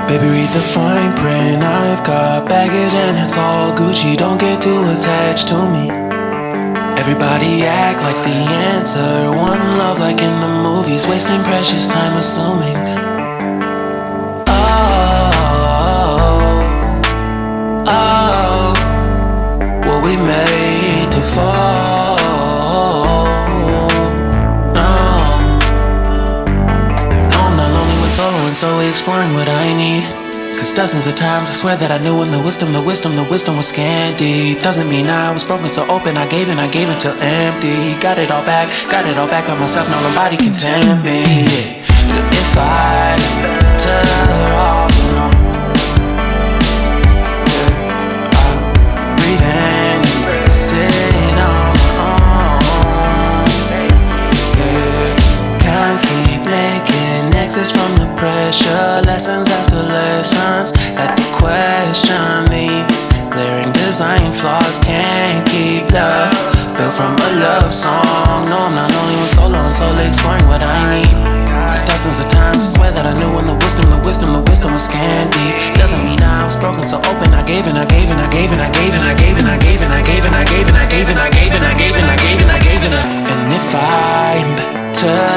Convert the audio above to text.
Baby, read the fine print. I've got baggage and it's all Gucci. Don't get too attached to me. Everybody act like the answer. One love like in the movies. Wasting precious time assuming. Oh, were we made to fall? No, I'm not lonely when solo and solely exploring what I need. Cause dozens of times I swear that I knew when the wisdom was scanty. Doesn't mean I was broken so open, I gave until empty. Got it all back by myself, now nobody can tempt me. If I better off alone, breathe in, embrace it on my own. Can't keep making exits from the pressure. Lessons after lessons, had to question these glaring design flaws. Can't keep love built from a love song. No, I'm not only when solo and solely exploring what I need. Cause dozens of times I swear that I knew when the wisdom was scanty. Doesn't mean I was broken so open, I gave and I gave and I gave and I gave and I gave and I gave and I gave and I gave and I gave and I gave and I gave and I gave and I gave and I. And if I'm better